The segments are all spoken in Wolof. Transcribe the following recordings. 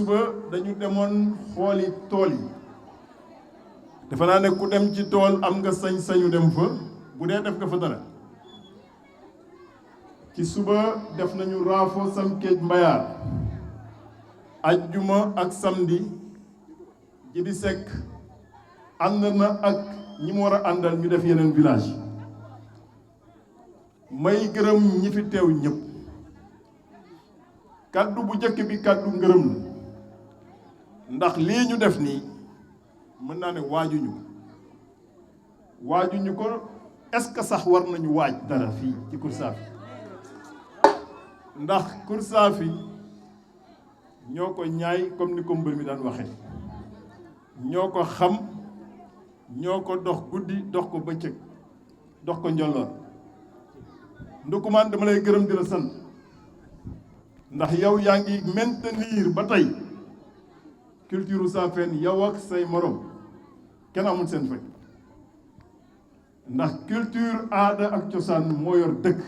suba dañu demoon xooli tool yi defe naa ne ku dem ci tool am nga sañ-sañu dem fa bu dee def nga fa dara ci suba def nañu raafo sam kéej mbayaar ajjuma ak samedi Jibi Seck ànd na ak ñi mu war a àndal ñu def yeneen village may gërëm ñi fi teew ñëpp kaddu bu njëkk bi kaddu ngërëm la ndax lii ñu def nii mën naa ne waajuñu ko est-ce que sax war nañu waaj dara fii ci Koursaafi ndax Koursaafi ñoo ko ñaay comme ni ko mbër mi daan waxee ñoo ko xam ñoo ko dox guddi dox ko bëccëg dox ko njolloor Ndoukoumane dama lay gërëm di la sant ndax yow yaa ngi maintenir ba tey culture Saafeen yow ak say morom kenn amul seen fay ndax culture aada ak cosaan moo yor dëkk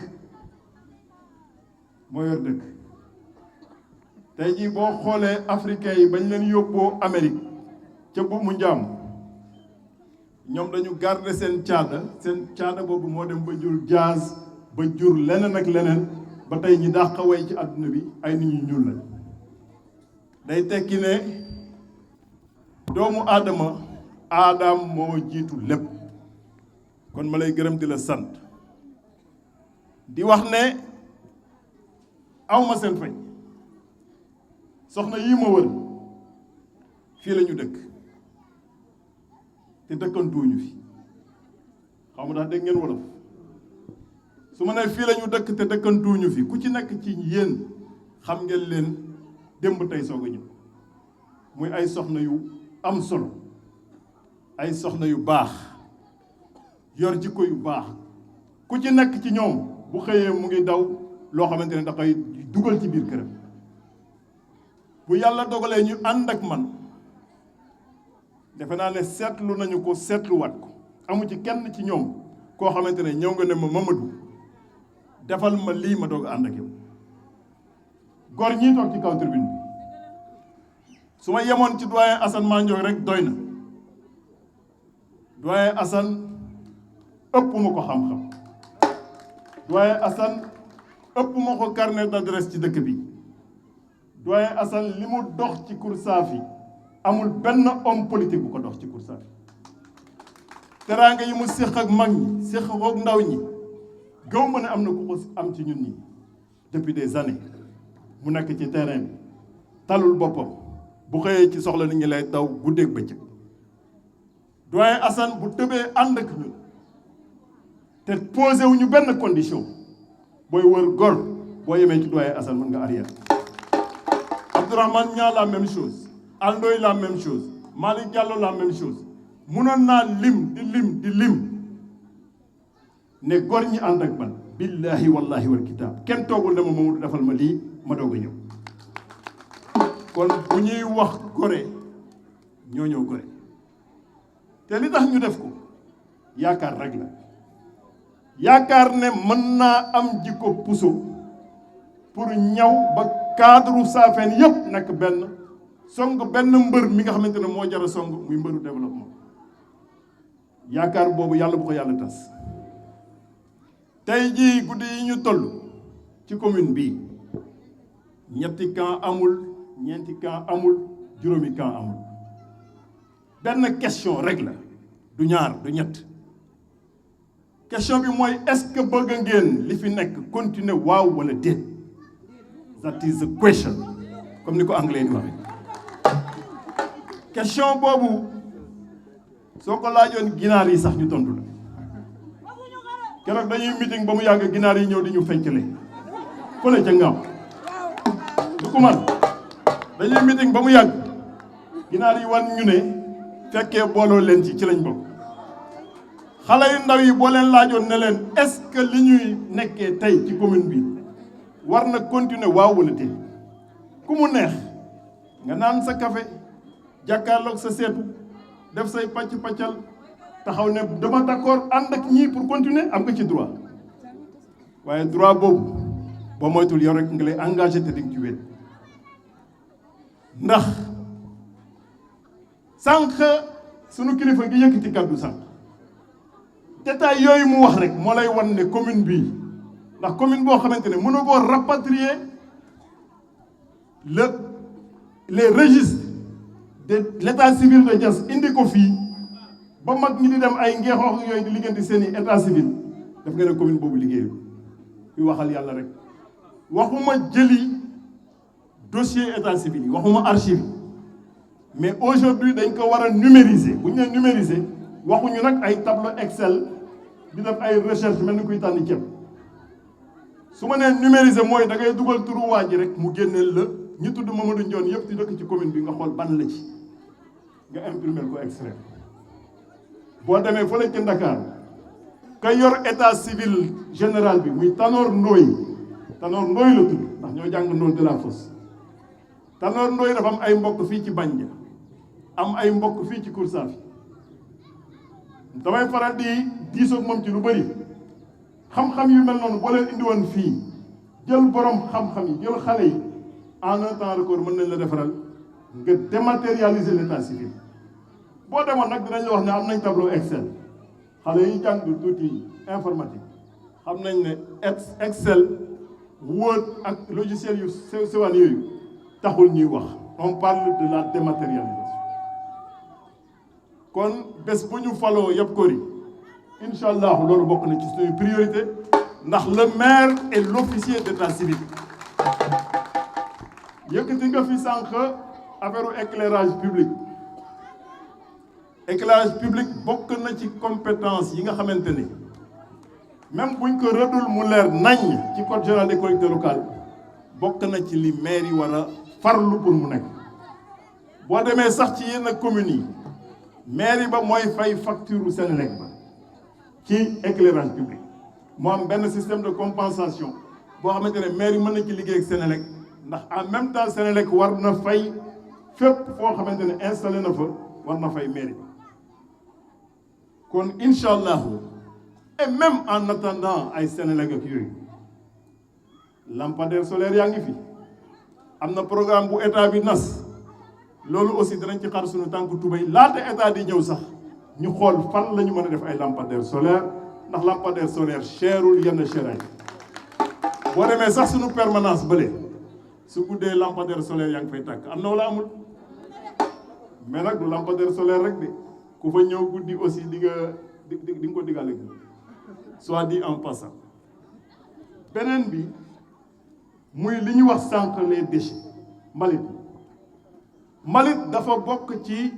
tey jii boo xoolee africain yi bañ leen yóbboo Amérique ca bu mu njaam ñoom dañu garder seen caada boobu moo dem ba jur jazz ba jur leneen ak leneen ba tey ñi dàq way ci àdduna bi ay nit ñu ñuul la day tekki ne doomu aadam moo jiitu lépp kon ma lay gërëm di la sant di wax ne awma seen fay soxna yii ma wër fii la ñu dëkk te dëkkantuuñu fi xaw ma ndax dégg ngeen wolof su ma nee fii la ñu dëkk te dëkkantuuñu fi ku ci nekk ci yéen xam ngeen leen démb tey soog a ñëw muy ay soxna yu am solo ay soxna yu baax yor jikko yu baax ku ci nekk ci ñoom bu xëyee mu ngi daw loo xamante ne da koy dugal ci biir këram bu yàlla dogalee ñu ànd ak man defe naa ne seetlu nañu ko seetluwaat ko amu ci kenn ci ñoom koo xamante ne ñëw nga ne ma Mamadou defal ma lii ma doog ànd ak yow góor ñii toog ci kaw tribune bi su ma yemoon ci doyen Assane Mandione rek doy na doyen Assane ëpp ma ko xam-xam doyen Assane ëpp ma ko carnet d'adresse ci dëkk bi doyen Assane li mu dox ci Koursaafi amul benn homme politique bu ko dox ci Koursaafi teraanga yi mu séq ak mag ñi séq ak ndaw ñi gaw ma ne am na ku ko am ci ñun ñi depuis des années mu nekk ci terrain bi talul boppam bu xëyee ci soxla nit ñi lay daw guddeeg bëccëg doyen Assane bu tëbee ànd ak ñun te posé wuñu benn condition booy wër gor boo yemee ci doyen Assane mën nga arrière Abdourahmane Niang la même chose Alndoy la même chose Malick Diallo la même chose munoon naa lim di lim ne gor ñi ànd ak man billahi wallahi wal kitaab kenn toogul ne ma Mamadou defal ma lii ma doog a ñëw kon bu ñuy wax gore ñoo ñëw gore te li tax ñu def ko yaakaar rek la yaakaar ne mën naa am jikko puso pour ñaw ba cadre Saafeen yépp nekk benn song benn mbër mi nga xamante ne moo jara song muy mbëru développement yaakaar boobu yàlla bu ko yàlla tas tey jii guddi yi ñu toll ci commune bi ñetti camp amul ñeenti camp amul juróomi camp amul benn question rek la du ñaar du ñett question bi mooy est-ce que bëgg ngeen li fi nekk continuer waaw wala déet that is the question comme ni ko anglais di waxee question boobu soo ko laajoon ginaar yi sax ñu tontu la keroog dañuy meeting ba mu yàgg ginaar yi ñëw di ñu feccale fële ca ngaaw Ndoukoumane dañuy meeting ba mu yàgg ginaar yi wan ñu ne fekkee booloo leen ci lañ bokk xale yu ndaw yi boo leen laajoon ne leen est-ce que li ñuy nekkee tey ci commune bi war na continuer waaw wala déet ku mu neex nga naan sa café jàkkaarloog sa seetu def say pàcc-pàccal taxaw ne dama d'accord ànd ak ñii pour continuer am nga ci droit waaye droit boobu boo moytul yow rek nga lay engagé te di nga ci wéet ndax sànq sunu kilifa gi yëkkati kàddu sànq détail yooyu mu wax rek moo lay wan ne commune bii ndax commune boo xamante ne mënoo koo rapatrier les registres de l'état civil de Diass indi ko fii ba mag ñi di dem ay ngeexoox yooyu di liggéeyante seeni état civil daf nga ne commune boobu liggéeyul kuy waxal yàlla rek waxuma jëli dossier état civil yi waxuma archive mais aujourd'hui dañ ko war a numériser bu ñu nee numériser waxuñu nag ay tableau Excel di def ay recherche mel ni kuy tànn ceeb su ma nee numériser mooy da ngay dugal turu waa ji rek mu génneel la ñi tudd Mamadou Ndione yëpp di dëkk ci commune bi nga xool ban la ci nga imprimer ko extrait boo demee fële ci Dakar ka yor état civil général bi muy Tanor Ndoye la tudd ndax ñoo jàng Ndole de la Fosse Tanor Ndoye dafa am ay mbokk fii ci Bandia am ay mbokk fii ci Koursaafi damay faral di diisoog moom ci lu bëri xam-xam yu mel noonu boo leen indi woon fii jël borom xam-xam yi jël xale yi en un temps record mën nañ la defaral nga dématérialiser l'état civil boo demoon nag dinañ la wax ne am nañ tableau Excel xale yi jàng tuuti informatique xam nañ ne Excel Word ak logiciel yu sewaan yooyu taxul ñuy wax on parle de la dématérialisation kon bés bu ñu faloo yëpp kori incha allah loolu bokk na ci suñu priorité ndax le maire est l'officier d'état civil yëkkati nga fi sànq affaire éclairage public bokk na ci compétence yi nga xamante ni même buñ ko rëddul mu leer nañ ci code général des collectivités locales bokk na ci li maire yi war a farlu pour mu nekk boo demee sax ci yenn communes yi maire yi ba mooy fay facture Senelec ba ci éclairage public moo am benn système de compensation boo xamante ne maire yi mën na ci liggéey ak Senelec ndax en même temps Senelec war na fay fépp foo xamante ne installé na fa war na fay maire yi kon incha allahu et même en attendant ay Senelec ak yooyu lampadaire solaire yaa ngi fi am na programme bu état bi nas loolu aussi danañ ci xar suñu tànk tubéy laata état di ñëw sax ñu xool fan la ñu mën a def ay lampadaire solaire ndax lampadaire solaire cherul yenn cheraay boo demee sax suñu permanence bële su guddee lampadaire solaire yaa ngi fay tàkk am na wala amul mais nag du lampadaire solaire rek de ku fa ñëw guddi aussi di nga ko digale soit dit en passant beneen bi muy li ñu wax sànq les déchets mbalit dafa bokk ci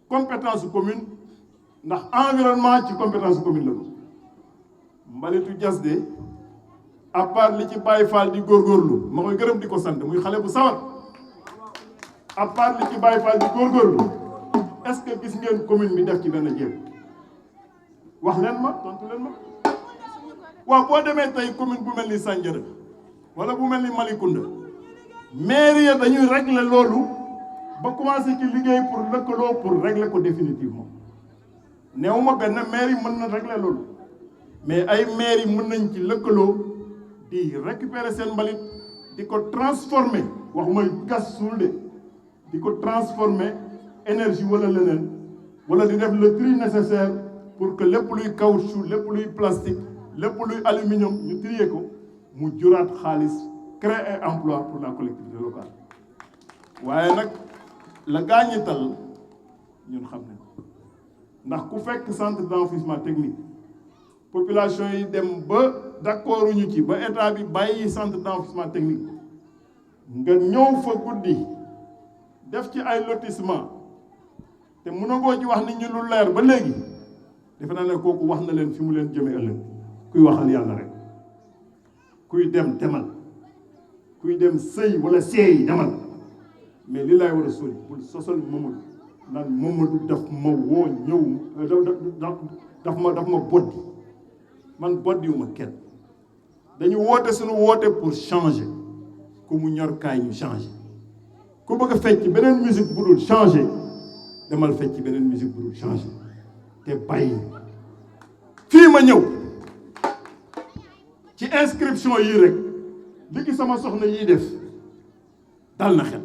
compétence commune ndax environnement ci compétence commune la mbalitu Diass de à part li ci Baye Fall di góorgóorlu ma koy gërëm di ko sant muy xale bu sawar à part li ci Baye Fall di góorgóorlu est-ce que gis ngeen commune bi def ci benn jéem wax leen ma tontu leen ma waaw boo demee tey commune bu mel ni Sandiara wala bu mel ni Malicounda mairie ya dañuy régler loolu ba commencé ci liggéey pour lëkkaloo pour régler ko définitivement néewuma benn mairie mën na régler loolu mais ay mairie mën nañ ci lëkkaloo di récupérer seen mbalit di ko transformer waxuma gas suul de di ko transformer énergie wala leneen wala di def le tri nécessaire pour que lépp luy caoutchouc lépp luy plastique lépp luy aluminium ñu trier ko mu juraat xaalis créer emploi pour la collectivité locale waaye nag la gaañital ñun xam ne ndax ku fekk centre d'enfouissement technique population yi dem ba d'accord ñu ci ba état bi bàyyi centre d'enfouissement technique nga ñëw fa guddi def ci ay lotissement te mënagoo ci wax nit ñi lu leer ba léegi defe naa ne kooku wax na leen fi mu leen jëmee ëllëg kuy waxal yàlla rek kuy dem demal kuy dem sëy wala seey demal mais li laay war a sori bul sosal Mamadou naan Mamadou daf ma woo ñëw daf ma boddi man boddiwuma kenn dañu woote suñu woote pour changer ku mu ñor kaay ñu changer ku bëgg a fecc beneen musique bu dul changer demal fecc beneen musique bu dul changer te bàyyi fii ma ñëw ci inscription yii rek li ki sama soxna yii def dal na xel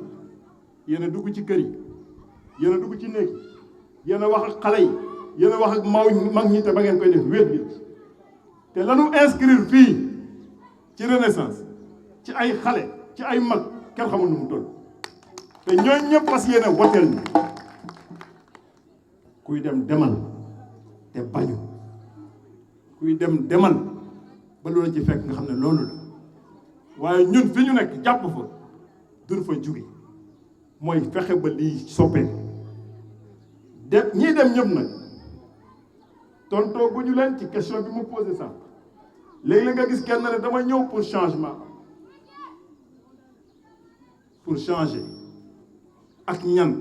yéen a dugg ci kër yi yéen a dugg ci néeg yéen a wax ak xale yi yéen a wax ak mag ñi te ba ngeen koy def wéet bi te lanu inscrire fii ci Renaissance ci ay xale ci ay mag kenn xamul nu mu toll te ñooñu ñëpp fas yéene woteel ni kuy dem demal te bañu kuy dem demal ba loolu ci fekk nga xam ne loolu la waaye ñun fi ñu nekk jàpp fa dur fa jóge mooy fexe ba lii soppee de ñii dem ñëpp nag tontoo bu ñu leen ci question bi mu posé sax léegi la nga gis kenn ne dama ñëw pour changement pour changer ak ñan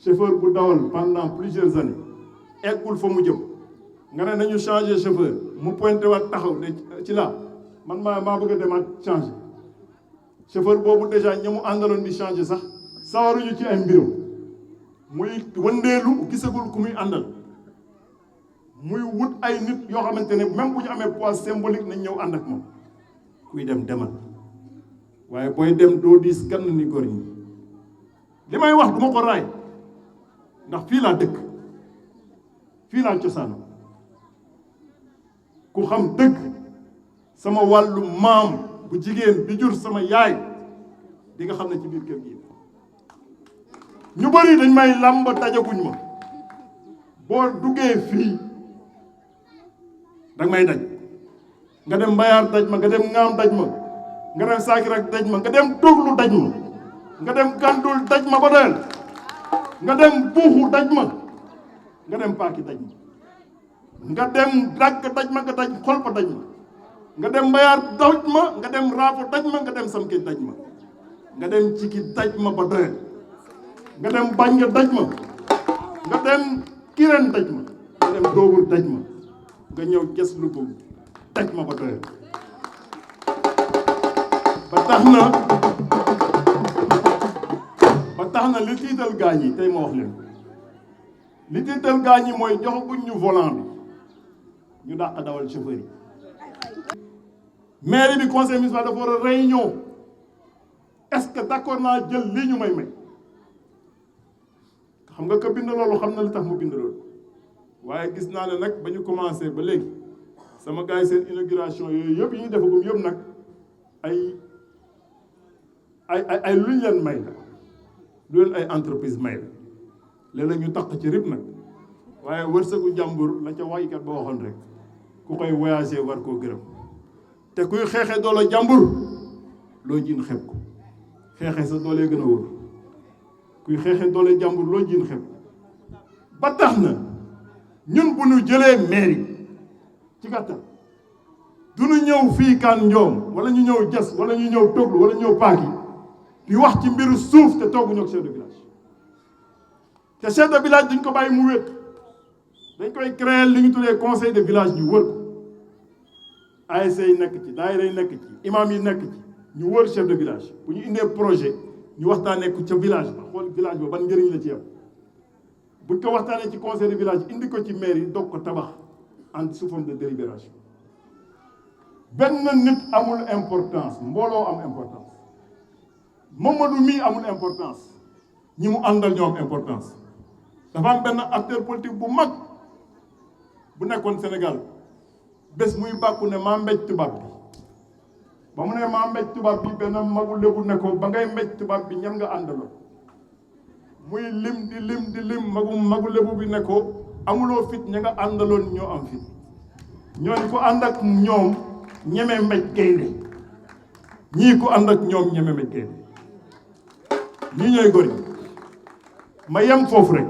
chauffeur bu dawal pendant plusieurs années eggul fa mu jëm nga ne nañu changer chauffeur mu pointé waat taxaw ne ci laa man maa bëgg a demaat changer chauffeur boobu déjà ña mu àndaloon di changer sax sawaruñu ci ay mbiram muy wëndeelu gisagul ku muy àndal muy wut ay nit yoo xamante ne même bu ñu amee poids symbolique nañ ñëw ànd ak moom kuy dem demal waaye booy dem doo diis gann ni góor ñi li may wax duma ko raay ndax fii laa dëkk fii laa cosaano ku xam dëgg sama wàllu maam bu jigéen bi jur sama yaay di nga xam ne ci biir kër gi ñu bari dañ may làmb dajaguñ ma boo duggee fii danga may daj nga dem mbayaar daj ma nga dem ngaam daj ma nga dem saakir ak daj ma nga dem doglu daj ma nga dem gàndul daj ma ba doyal nga dem buuxu daj ma nga dem paaki daj ma nga dem dagg daj ma nga daj xolpa daj ma nga dem mbayaar daj ma nga dem raafo daj ma nga dem samke daj ma nga dem ciki daj ma ba doyal nga dem bañ nga daj ma nga dem kireen daj ma nga dem doobur daj ma nga ñëw ges lu ko daj ma ba doyal ba tax na li tiital gaañ yi tey ma wax leen li tiital gaañ yi mooy joxaguñ ñu volant bi ñu dàq dawal chauffeur yi mairie bi conseil municipal dafa war a réunion est-ce que d'accord naa jël lii ñu may xam nga ko bind loolu xam na li tax mu bind loolu waaye gis naa ne nag ba ñu commencé ba léegi sama gars yi seen inauguration yooyu yëpp yi ñu defagum yëpp nag ay lu ñu leen may la lu leen ay entreprise may la léeg-léeg ñu taq ci rib nag waaye wërsëgu jàmbur la ca waykat ba waxoon rek ku koy voyager war koo gërëm te kuy xeexee doole jàmbur loo jiin xeb ko xeexee sa doole gën a wóor kuy xeexee doole jàmbur loo jiin xeb ba tax na ñun bu ñu jëlee mairie ci gàttal du ñu ñëw fii kan njoom wala ñu ñëw jas wala ñu ñëw toglu wala ñu ñëw paaki di wax ci mbiru suuf te tooguñu ak chef de village te chef de village duñ ko bàyyi mu wét dañ koy créer li ñu tuddee conseil de village ñu wër ko ASC yi nekk ci daayira yi nekk ci imam yi nekk ci ñu wër chef de village bu ñu indee projet ñu waxtaanee ko ca village ba xool village ba ban njëriñ la ci am buñ ko waxtaanee ci conseil de village indi ko ci mairie doog ko tabax en sous forme de délibération benn nit amul importance mbooloo am importance Mamadou mii amul importance ñi mu àndal ñoo am importance dafa am benn acteur politique bu mag bu nekkoon Sénégal bés muy bàkku ne maa mbéj tubaab bi ba mu ne maa mbéj tubaab bi benn magu lébu ne ko ba ngay mbéj tubaab bi ñan nga àndaloon muy lim di lim magu lébu bi ne ko amuloo fit ña nga àndaloon ñoo am fit ñooñu ko ànd ak ñoom ñeme mbéj gaynde ñii ko ànd ak ñoom ñeme mbéj gaynde ñii ñooy gor yi ma yem foofu rek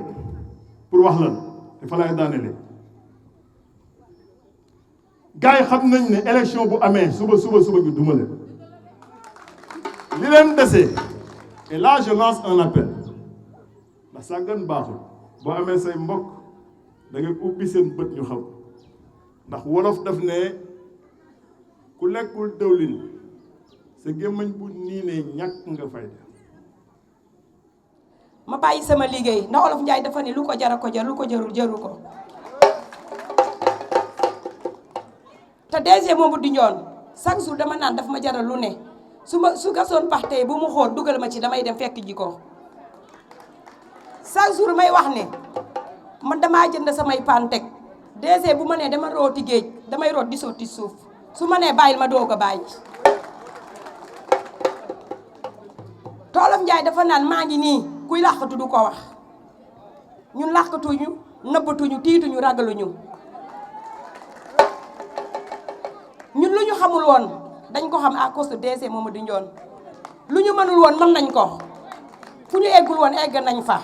pour wax lan te fa laay daanelee gars yi xam nañ ne élection bu amee suba ñu duma leen li leen desee et là je lance un appel ndax sàggan baaxul boo amee say mbokk da ngay ubbi seen bët ñu xam ndax wolof daf ne ku lekkul dëwlin sa gémmañ bu nii ne ñàkk nga fayda ma bàyyi sama liggéey ndax Olof Njaay dafa ne lu ko jar a ko jar lu ko jarul jaru ko te DG Mamadou Ndione chaque jour dama naan daf ma jaral lu ne su gasoon pax tey bu mu xool dugal ma ci damay dem fekk ji ko chaque jour may wax ne man damaa jënd samay paan teg DG bu ma nee dama rooti géej damay root di sotti suuf su ma nee bàyyil ma doog a bàyyi. Wolof Njaay dafa naan maa ngi nii kuy làqatu du ko wax ñun làqatuñu nëbbatuñu tiituñu ragaluñu ñun lu ñu xamul woon dañ ko xam à cause de DG Mamadou Ndione lu ñu mënul woon mën nañ ko fu ñu eggul woon egg nañ fa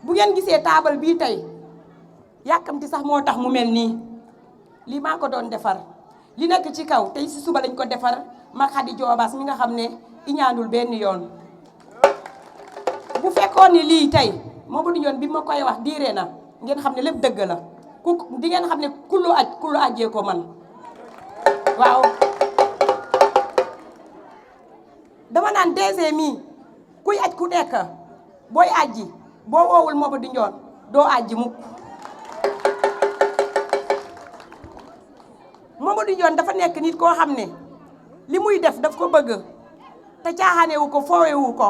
bu ngeen gisee taabal bii tey yàkkamti sax moo tax mu mel nii lii maa ko doon defar li nekk ci kaw tey si suba lañ ko defar ma Xadi Joobaas mi nga xam ne iñaanul benn yoon bu fekkoon ni lii tey Mamadou Ndione bi ma koy wax diire na ngeen xam ne lépp dëgg la di ngeen xam ne kullu ajjee ko man waaw dama naan DG mii kuy aj ku nekk booy ajji boo woowul Mamadou Ndione doo ajji mukk Mamadou Ndione dafa nekk nit koo xam ne li muy def daf ko bëgg te caaxaanewu ko foowewu ko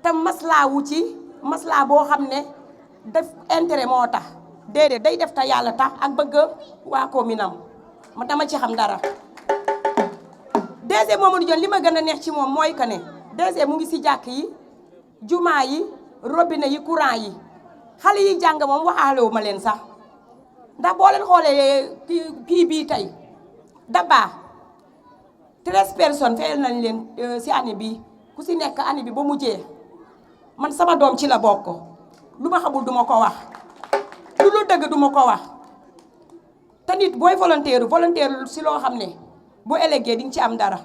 te maslaa boo xam ne def intérêt moo tax déedéet day def te yàlla tax ak bëgg waa commune-am ma dama ci xam dara DG Mamadou Ndione li ma gën a neex ci moom mooy que ne DG mu ngi si jàkk yi jumaa yi robinet yi courant yi xale yi jàng moom waxaalewu ma leen sax ndax boo leen xoolee kii bii tey Dabaa 13 personnes fayal nañ leen si année bi ku si nekk année bi ba mujjee man sama doom ci la bokk lu ma xamul duma ko wax lu dëgg duma ko wax te nit booy volontaire si loo xam ne boo élégué di nga ci am dara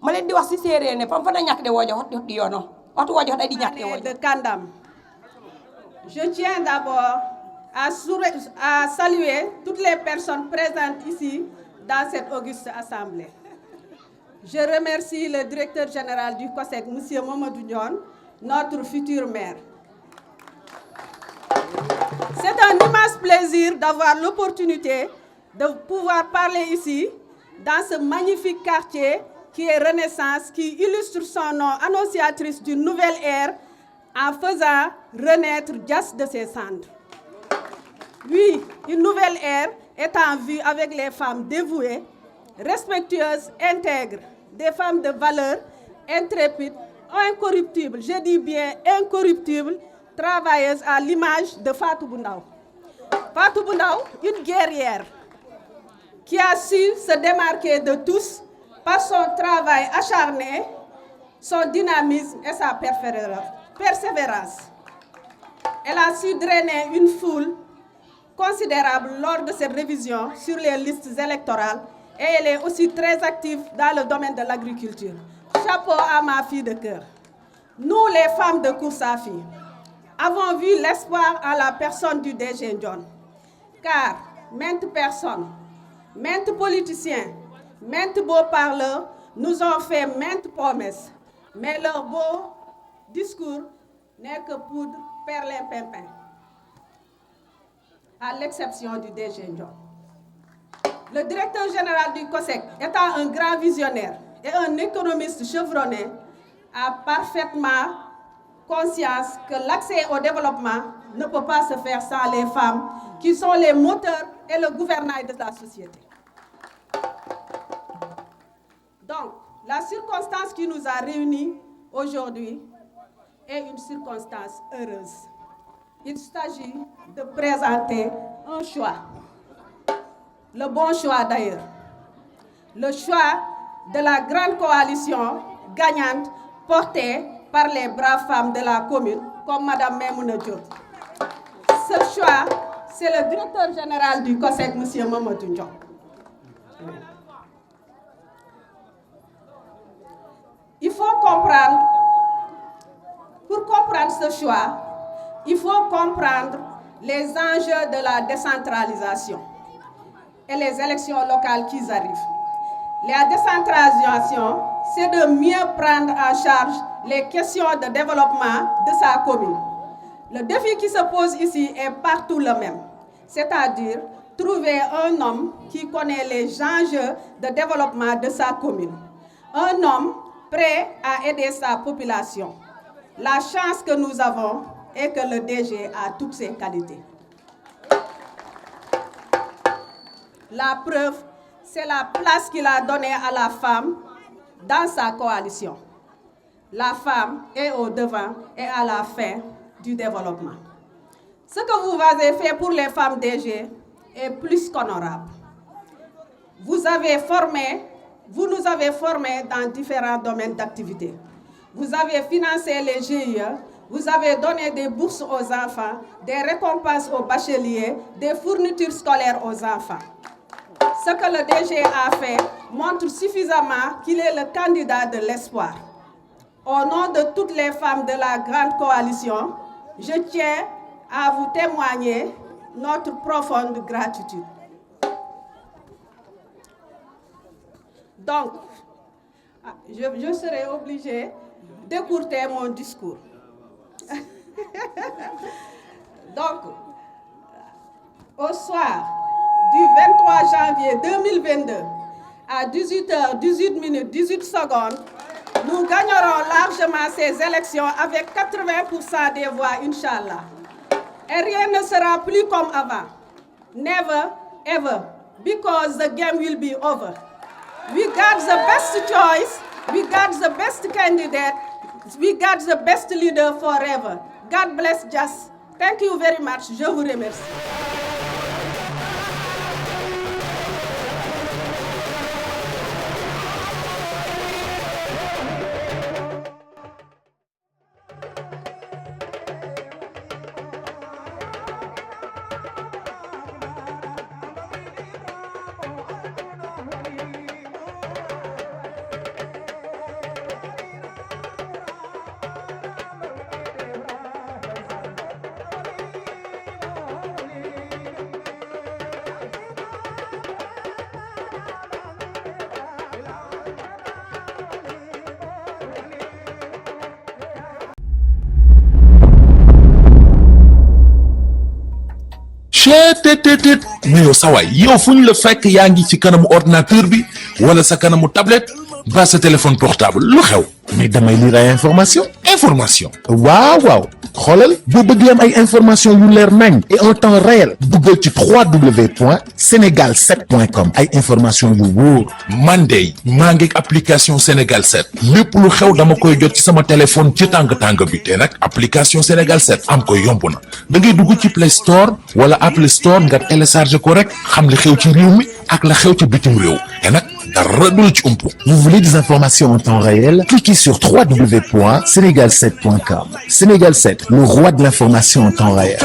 ma leen di wax si séeréer ne fam fa na ñàkk de woojo xot di yono waxtu woojo day di ñàkk de woojo de Kandam. Je tiens d'abord à saluer toutes les personnes présentes ici dans cette auguste assemblée. Je remercie le directeur général du COSEC, M. Mamadou Ndione, notre futur maire. C'est un immense plaisir d'avoir l'opportunité de pouvoir parler ici, dans ce magnifique quartier qui est Renaissance, qui illustre son nom, annonciatrice d'une nouvelle ère, en faisant renaître Diass de ses cendres. Oui, une nouvelle ère est en vue avec les femmes dévouées, respectueuses, intègres, des femmes de valeur, intrépides, incorruptibles, je dis bien incorruptibles, travailleuses à l'image de Fatou Bou Ndaw. Fatou Bou Ndaw, une guerrière qui a su se démarquer de tous par son travail acharné, son dynamisme et sa persévérance. Elle a su drainer une foule considérable lors de cette révision sur les listes électorales et elle est aussi très active dans le domaine de l'agriculture. Chapeau à ma fille de cœur. Nous, les femmes de Kousafi, avons vu l'espoir en la personne du DG Ndione, car maintes personnes, maintes politiciens, maintes beaux parleurs nous ont fait maintes promesses, mais leur beau discours n'est que poudre perlimpinpin, à l'exception du DG Ndione. Le directeur général du COSEC, étant un grand visionnaire et un économiste chevronné, a parfaitement conscience que l'accès au développement ne peut pas se faire sans les femmes, qui sont les moteurs et le gouvernail de la société. Donc, la circonstance qui nous a réunis aujourd'hui est une circonstance heureuse. Il s'agit de présenter un choix, le bon choix d'ailleurs, le choix de la grande coalition gagnante portée par les braves femmes de la commune, comme Mme Maimouna Diop. Ce choix, c'est le directeur général du COSEC, M. Mamadou Ndione. Il faut comprendre, pour comprendre ce choix, il faut comprendre les enjeux de la décentralisation et les élections locales qui arrivent. La décentralisation, c'est de mieux prendre en charge les questions de développement de sa commune. Le défi qui se pose ici est partout le même, c'est-à-dire trouver un homme qui connaît les enjeux de développement de sa commune. Un homme prêt à aider sa population. La chance que nous avons est que le DG a toutes ses qualités. La preuve, c'est la place qu'il a donnée à la femme dans sa coalition. La femme est au devant et à la fin du développement. Ce que vous avez fait pour les femmes DG est plus qu'honorable. Vous nous avez formés dans différents domaines d'activité. Vous avez financé les GIE, vous avez donné des bourses aux enfants, des récompenses aux bacheliers, des fournitures scolaires aux enfants. Ce que le DG a fait montre suffisamment qu'il est le candidat de l'espoir. Au nom de toutes les femmes de la grande coalition, je tiens à vous témoigner notre profonde gratitude. Donc, je serai obligée d'écourter mon discours. Donc, au soir du 23 janvier 2022, à 18h18, 18 secondes, nous gagnerons largement ces élections avec 80% des voix, Inch'Allah. Et rien ne sera plus comme avant. Never, ever, because the game will be over. We got the best choice, we got the best candidate, we got the best leader forever. God bless Jas. Thank you very much. Je vous remercie. mais yow sa waay yow fu ñu la fekk yaa ngi ci kanamu ordinateur bi wala sa kanamu tablette ba sa téléphone portable lu xew mais damay lire ay information waaw xoolal boo bëgg am ay information yu leer nañ et en temps réel duggal ci www.senegal7.com ay information yu wóor man de maa ngi application Sénégal 7 lépp lu xew dama koy jot ci sama téléphone ci tàng bi te nag application Sénégal 7 am ko yomb na da ngay dugg ci Play Store wala Apple Store nga télécharger ko rek xam li xew ci réew mi ak la xew ci bitim réew te nag dara du la ci umpu. Vous voulez des informations en temps réel? Cliquez sur www.senegal7.com. Sénégal 7, le roi de l'information en temps réel.